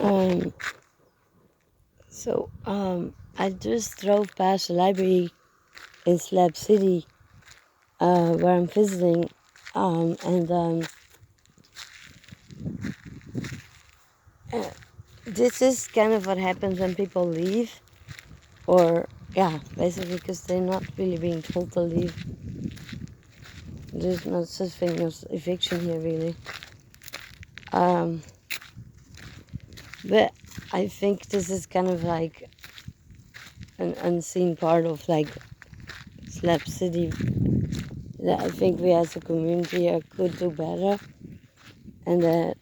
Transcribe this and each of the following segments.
Um, I just drove past the library in Slab City, where I'm visiting, and this is kind of what happens when people leave, or yeah, basically because they're not really being told to leave. There's no such thing as eviction here, really. But I think this is kind of like an unseen part of like Slab City that I think we as a community here could do better, and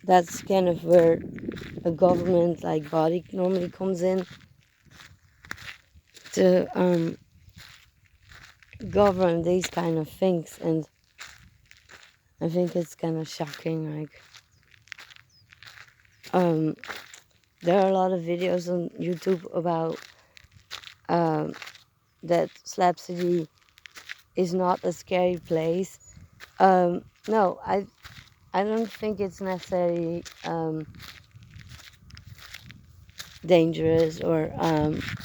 that's kind of where a government like body normally comes in to govern these kind of things. And I think it's kind of shocking. Like there are a lot of videos on YouTube about that Slab City is not a scary place. No, I don't think it's necessarily dangerous or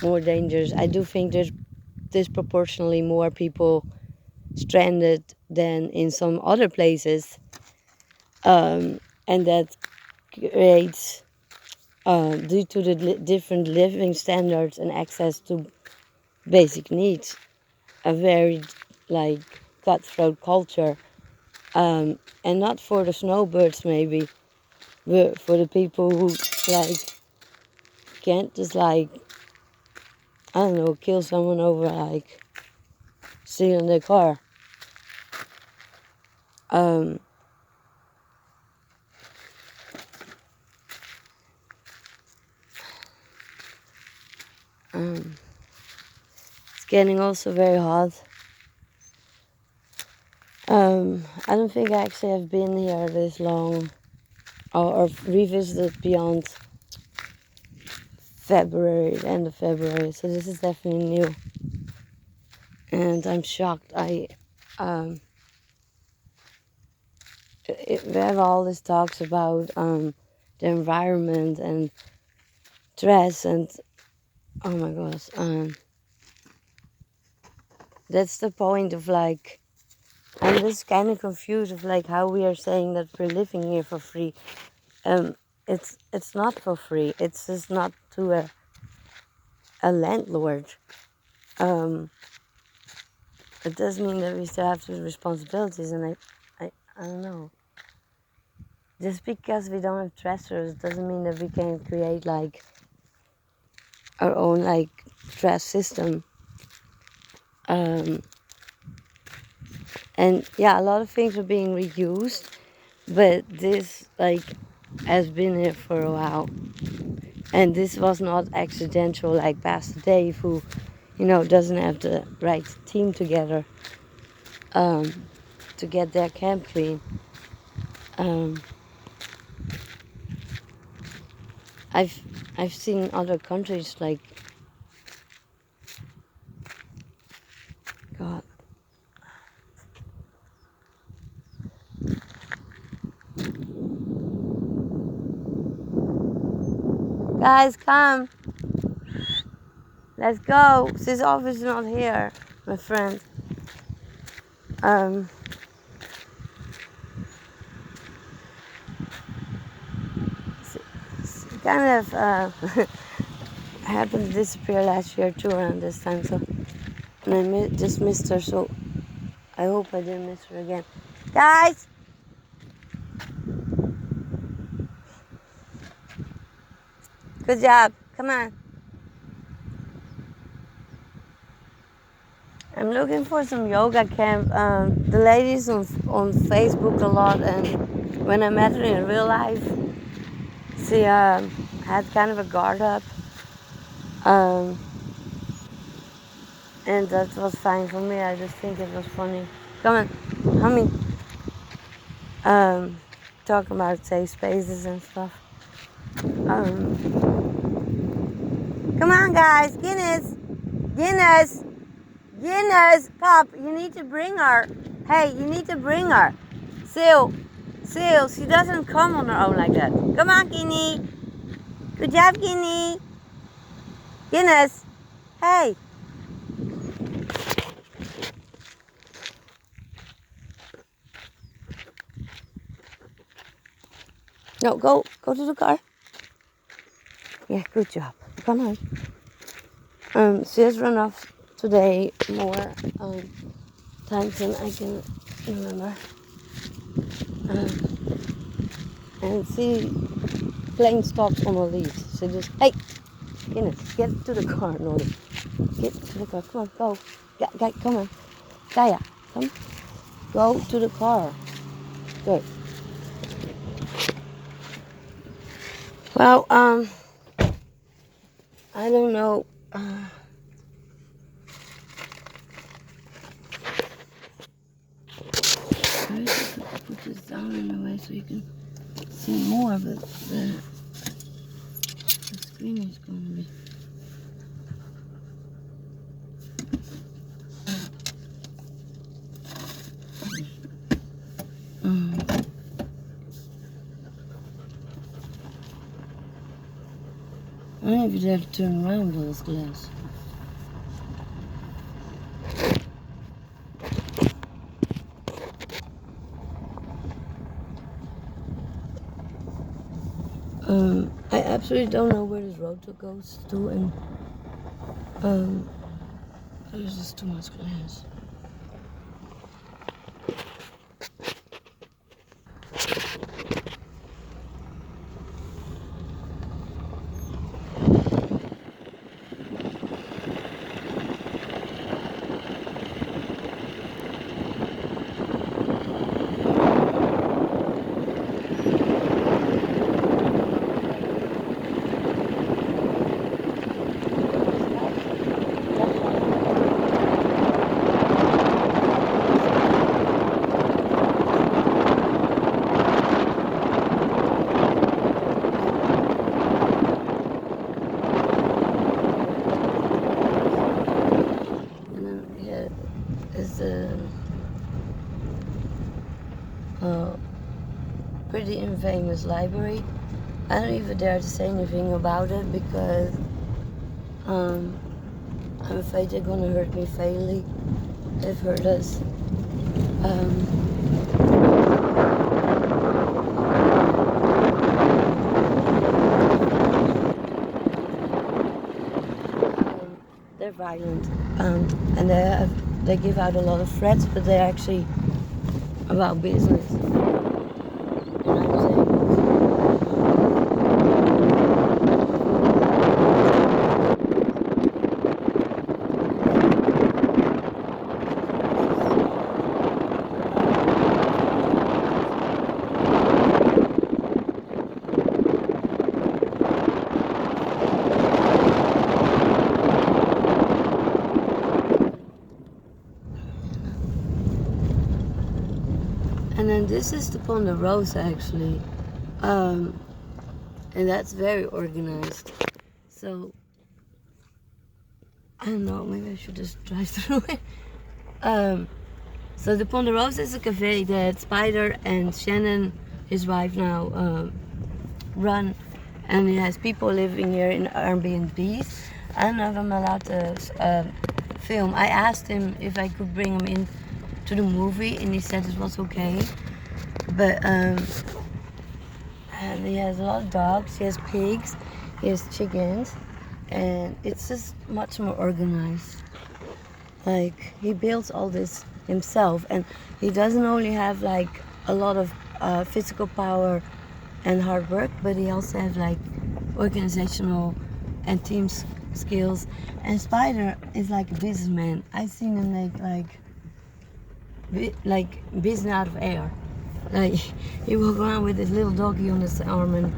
more dangerous. I do think there's disproportionately more people stranded than in some other places, and that creates, due to the different living standards and access to basic needs, a very like cutthroat culture, and not for the snowbirds maybe, but for the people who like can't just like, I don't know, kill someone over like stealing their car. Um, it's getting also very hot. I don't think I actually have been here this long or revisited beyond February, the end of February. So this is definitely new, and I'm shocked. We have all these talks about the environment and stress, and oh my gosh, that's the point of like, I'm just kind of confused of like how we are saying that we're living here for free. It's not for free. It's just not to a landlord. It does mean that we still have to responsibilities, and I don't know. Just because we don't have treasures doesn't mean that we can create like our own like trash system. And yeah, a lot of things are being reused, but this like has been here for a while, and this was not accidental like Pastor Dave, who doesn't have the right team together to get their camp clean. I've seen other countries like, God, guys, come, let's go. This office is not here, my friend. Kind of happened to disappear last year too around this time, so, and I just missed her, so I hope I didn't miss her again. Guys! Good job. Come on. I'm looking for some yoga camp. The ladies on Facebook a lot, and when I met her in real life, she had kind of a guard up. And that was fine for me. I just think it was funny. Come on, homie. Talk about safe spaces and stuff. Come on, guys. Guinness, Pop, you need to bring her. Hey, you need to bring her. Seal, she doesn't come on her own like that. Come on, Guinea. Good job, Guinea. Guinness. Hey. No, go to the car. Yeah, good job. Come on. She has run off today more times than I can remember. And she plain stops on her leaves. She just, hey, Guinness, get to the car, Nori. Get to the car. Come on, go. Come on. Gaia, come. Go to the car. Good. Well, I don't know. I wish I could put this down in a way so you can see more, but the screen is going to be. I don't know if you dare to turn around with all this glass. I absolutely don't know where this road goes to, and there's just too much glass. Is a pretty infamous library. I don't even dare to say anything about it because I'm afraid they're gonna hurt me fatally. They've hurt us. They're violent, and they give out a lot of threats, but they're actually about business. And then this is the Ponderosa actually, and that's very organized. So I don't know, maybe I should just drive through it. So the Ponderosa is a cafe that Spider and Shannon, his wife now, run, and it has people living here in Airbnbs. I don't know if I'm allowed to film. I asked him if I could bring him in to the movie, and he said it was okay. But and he has a lot of dogs. He has pigs. He has chickens, and it's just much more organized. Like he builds all this himself, and he doesn't only have like a lot of physical power and hard work, but he also has like organizational and team skills. And Spider is like a businessman. I've seen him make like business out of air. Like he walk around with his little doggy on his arm, and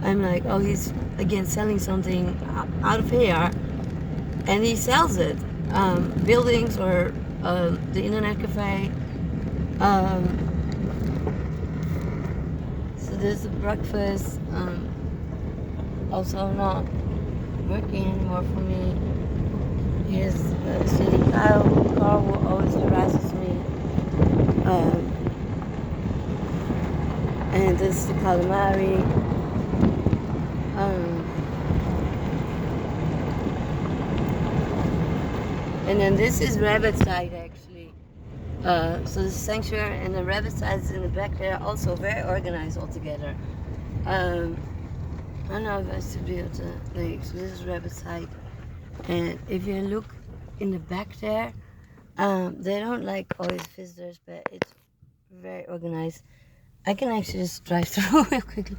I'm like, oh, he's again selling something out of here, and he sells it. Buildings or the internet cafe. So there's a breakfast. Also not working anymore for me. His city car will always harasses me. And this is the calamari. And then this is rabbit side actually. So the sanctuary and the rabbit sides in the back, they're also very organized altogether. I don't know if I should be able to, like, so this is rabbit side. And if you look in the back there, they don't like always visitors, but it's very organized. I can actually just drive through real quickly.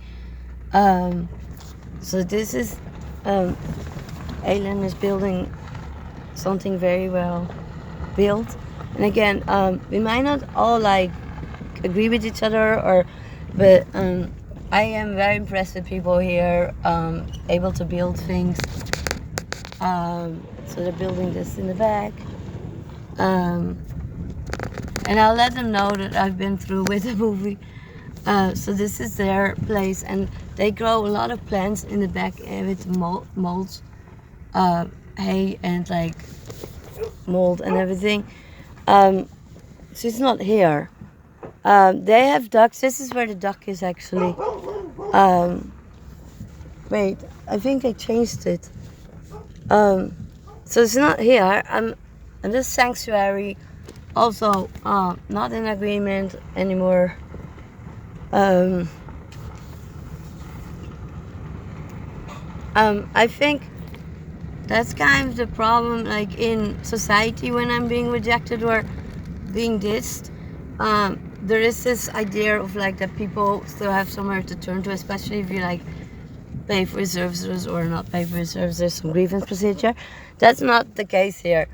So this is, Alan is building something very well built. And again, we might not all like agree with each other, but I am very impressed with people here, able to build things. So they're building this in the back. And I'll let them know that I've been through with the movie. So this is their place, and they grow a lot of plants in the back with molds, hay and like mold and everything. She's not here. They have ducks. This is where the duck is actually. Wait, I think they changed it. So it's not here. And this sanctuary also not in agreement anymore. I think that's kind of the problem, like in society, when I'm being rejected or being dissed. There is this idea of like that people still have somewhere to turn to, especially if you like pay for services or not pay for services, some grievance procedure. That's not the case here.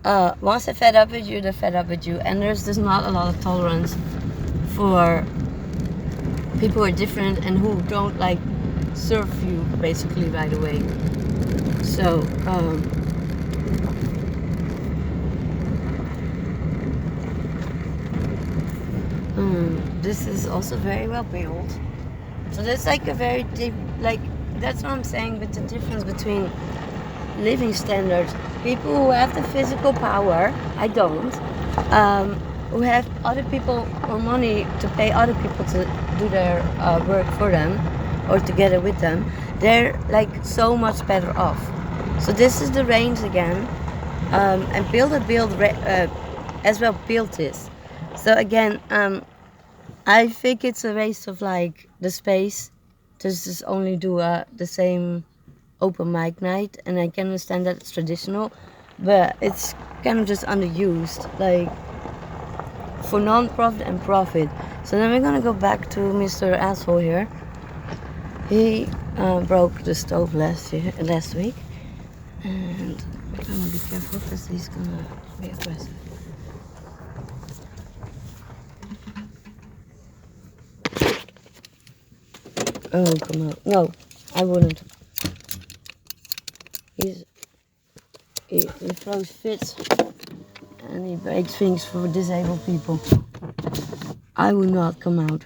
Once they're fed up with you, they're fed up with you, and there's just not a lot of tolerance for people who are different and who don't like serve you basically right away. So this is also very well built. So there's like a very deep, like, that's what I'm saying with the difference between living standards. People who have the physical power, I don't, who have other people or money to pay other people to do their work for them or together with them, they're like so much better off. So this is the range again, and build as well built this. So again, I think it's a waste of like the space to just only do the same open mic night, and I can understand that it's traditional, but it's kind of just underused, like for non-profit and profit. So then we're gonna go back to Mr. Asshole here. He broke the stove last week, and I'm gonna be careful because he's gonna be aggressive. Oh, come on. No, I wouldn't. He throws fits and he breaks things for disabled people. I will not come out.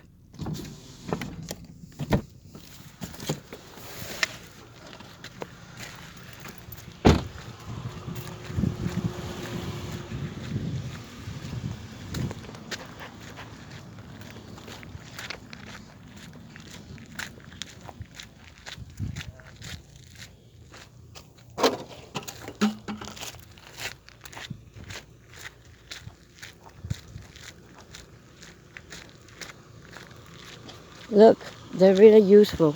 Look, they're really useful.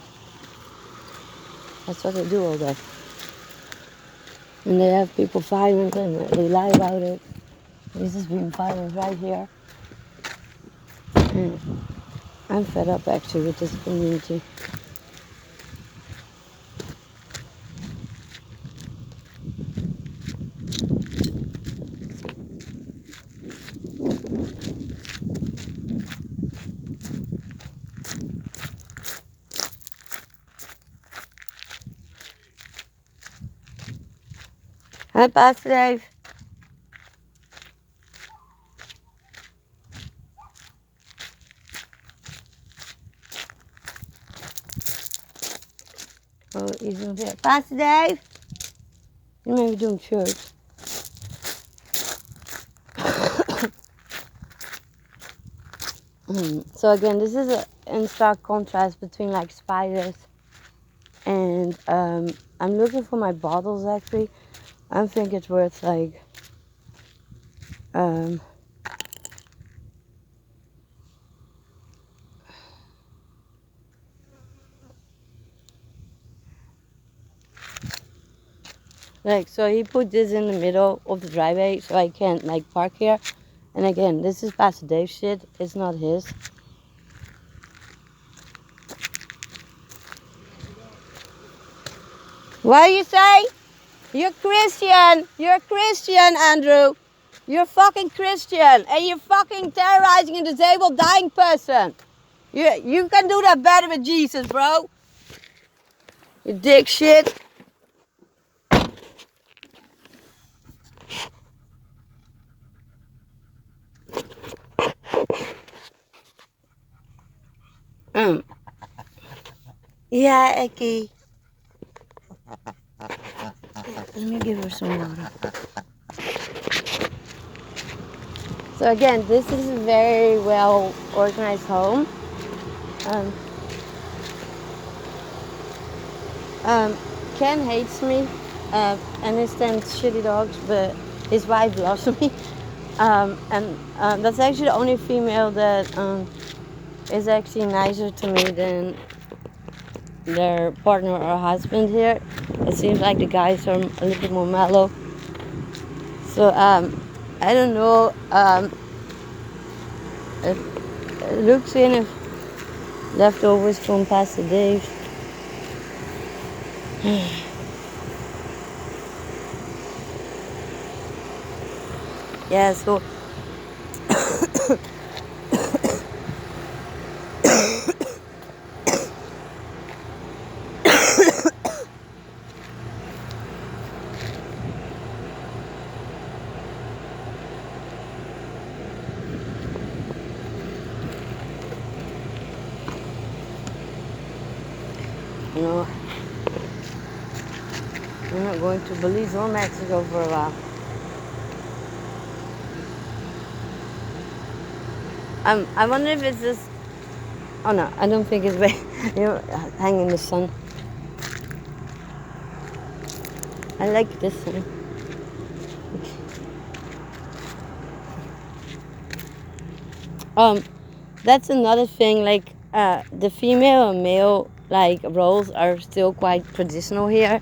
That's what they do all day. And they have people violent and they lie about it. This is being violent right here. And I'm fed up actually with this community. Hi, Pastor Dave. Oh, he's not there. Pastor Dave! You may be doing church. So again, this is in stark contrast between like spiders and I'm looking for my bottles actually. I think it's worth like Um, like, so he put this in the middle of the driveway so I can't like park here. And again, this is Pastor Dave's shit. It's not his. What do you say? You're Christian. You're Christian, Andrew. You're fucking Christian. And you're fucking terrorizing a disabled dying person. You can do that better with Jesus, bro. You dick shit. Yeah, Eki. Let me give her some water. So again, this is a very well organized home. Um, Ken hates me and he stands shitty dogs, but his wife loves me. And that's actually the only female that is actually nicer to me than their partner or husband here. It seems like the guys are a little bit more mellow. So I don't know. It looks in of leftovers from Pastor Dave. Yeah, so you know, we're not going to Belize or Mexico for a while. I wonder if it's just. Oh no, I don't think it's hanging in the sun. I like this one. That's another thing. Like the female and male like roles are still quite traditional here.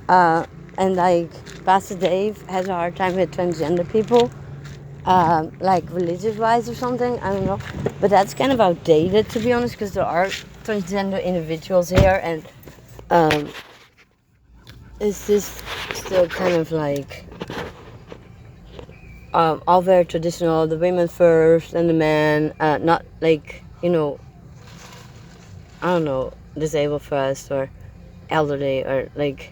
And like Pastor Dave has a hard time with transgender people. Like religious wise or something, I don't know, but that's kind of outdated to be honest, because there are transgender individuals here, and it's just still kind of like all very traditional, the women first and the men, not like, you know, I don't know, disabled first or elderly or like.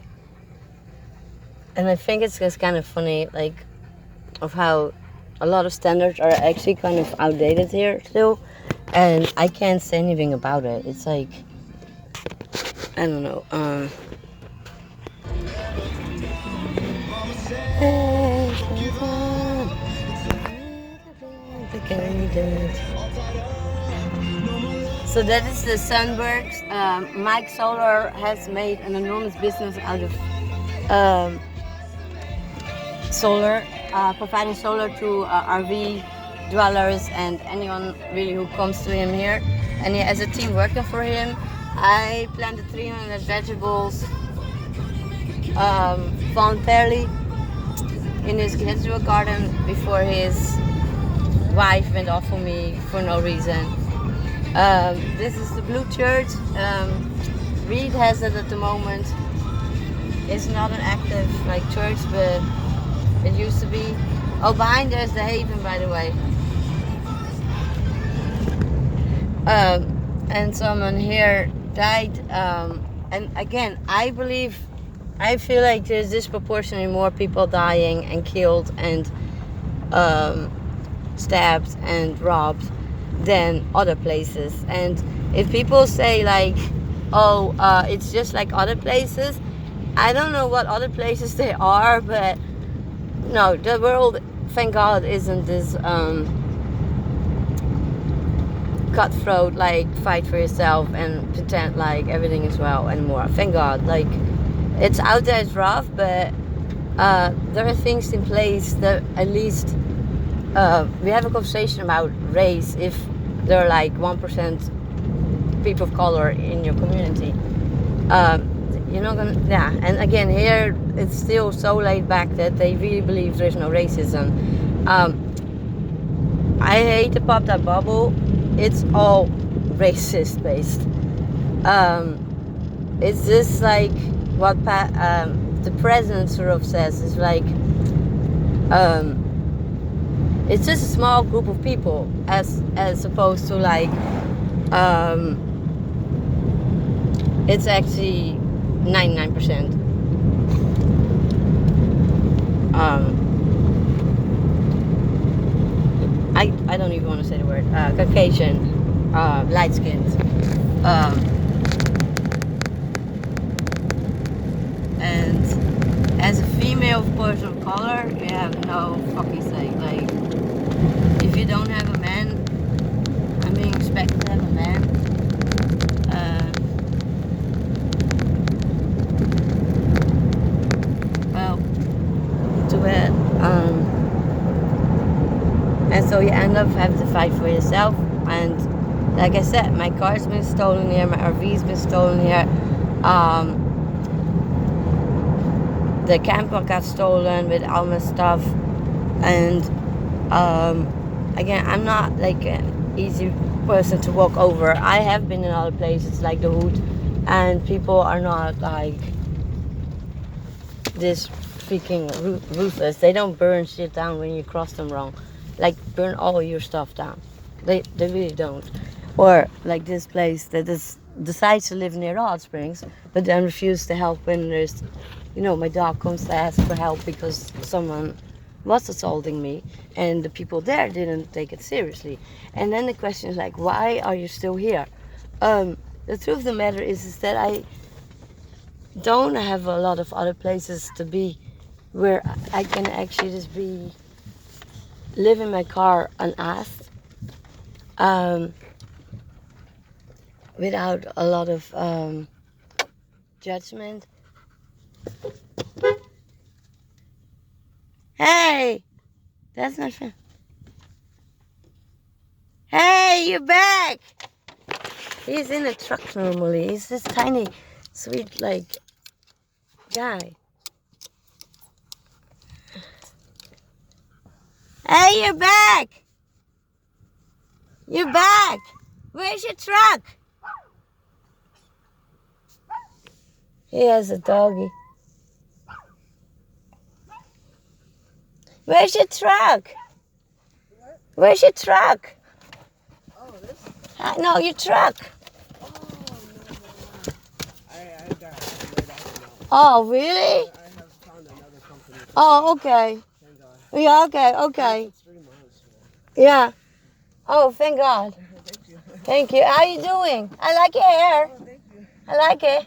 And I think it's just kind of funny, like, of how a lot of standards are actually kind of outdated here still, and I can't say anything about it. It's like, I don't know. So that is the Snowbirds. Mike Solar has made an enormous business out of solar, providing solar to RV dwellers and anyone really who comes to him here. And he has a team working for him. I planted 300 vegetables voluntarily in his vegetable garden before his wife went off on me for no reason. This is the Blue Church. Reed has it at the moment. It's not an active like church, but it used to be. Oh, behind there's the Haven, by the way. And someone here died. And again, I feel like there's disproportionately more people dying and killed and stabbed and robbed than other places. And if people say like, oh, it's just like other places, I don't know what other places they are, but no, the world, thank God, isn't this cutthroat, like fight for yourself and pretend like everything is well anymore. Thank God. Like, it's out there, it's rough, but there are things in place that at least we have a conversation about race if there are like 1% people of color in your community. You're not gonna, yeah. And again, here it's still so laid back that they really believe there's no racism. I hate to pop that bubble. It's all racist based. It's just like what the president sort of says. It's like it's just a small group of people as opposed to like it's actually 99%. I don't even want to say the word Caucasian, light skinned, and as a female person of color, you have no fucking say. Like, if you don't have a man, I'm being expected to have a man. Well, too bad. And so you end up having to fight for yourself. And like I said, my car's been stolen here, my RV's been stolen here. The camper got stolen with all my stuff. And again, I'm not like an easy person to walk over. I have been in other places like the Hood, and people are not like this freaking ruthless. They don't burn shit down when you cross them wrong. Like, burn all your stuff down. They really don't. Or like this place that decides to live near the hot springs, but then refuses to help when there's, my dog comes to ask for help because someone was assaulting me, and the people there didn't take it seriously. And then the question is like, why are you still here? The truth of the matter is that I don't have a lot of other places to be where I can actually just live in my car unasked, without a lot of judgment. Hey, that's not fair. Hey, you're back. He's in a truck normally. He's this tiny, sweet, like, guy. Hey, you're back. You're back. Where's your truck? He has a doggy. Where's your truck? Where's your truck? Oh, this? No, your truck. Oh, no. I got it right out now. Oh, really? I have found another company. Oh, okay. Thank God. Yeah, okay. It's 3 months. Yeah. Oh, thank God. Thank you. Thank you. How you doing? I like your hair. Oh, thank you. I like it.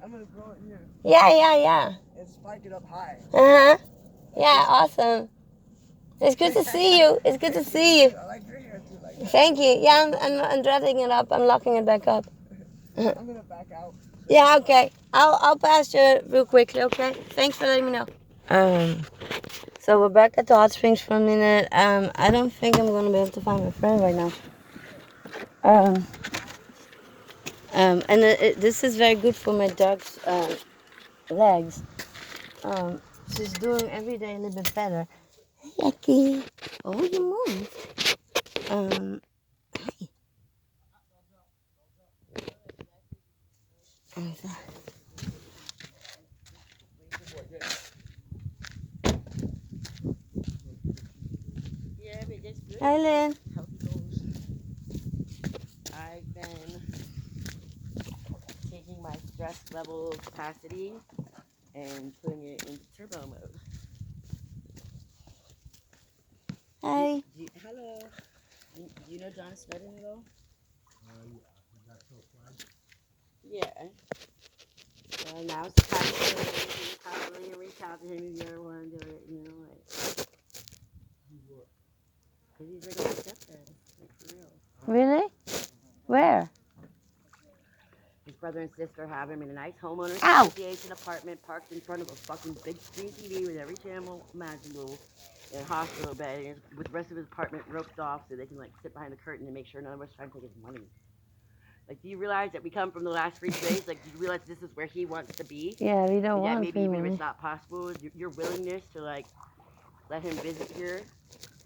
I'm going to grow it here Yeah. and spike it up high. Uh-huh. Yeah, awesome. It's good to see you. It's good to see you. I like your hair too. Like Thank you. Yeah, I'm dreading it up. I'm locking it back up. I'm going to back out. Yeah, okay. I'll pass you real quickly, okay? Thanks for letting me know. So we're back at the hot springs for a minute. I don't think I'm gonna be able to find my friend right now. And this is very good for my dog's legs. She's doing every day a little bit better. Hey, Aki. Oh, you moved. Hi. Hi, Lynn. I've been taking my stress level capacity and putting it into turbo mode. Hi. Hello. Do you know John Snowden at all? Yeah. Well, now it's time to probably reach out to him if you ever want to do it, like. Because he's like my stepdad, like for real. Really? Where? His brother and sister have him in a nice homeowners Ow! association apartment parked in front of a fucking big screen TV with every channel imaginable in a hospital bed and with the rest of his apartment roped off so they can like sit behind the curtain and make sure none of us trying to take his money. Like, do you realize that we come from the last free space? Like, do you realize this is where he wants to be? Yeah, we don't And that want maybe free even if money. it's not possible, your willingness to like let him visit here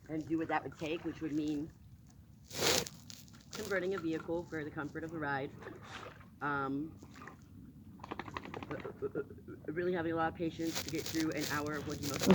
and do what that would take, which would mean converting a vehicle for the comfort of the ride. Um, really having a lot of patience to get through an hour of what you most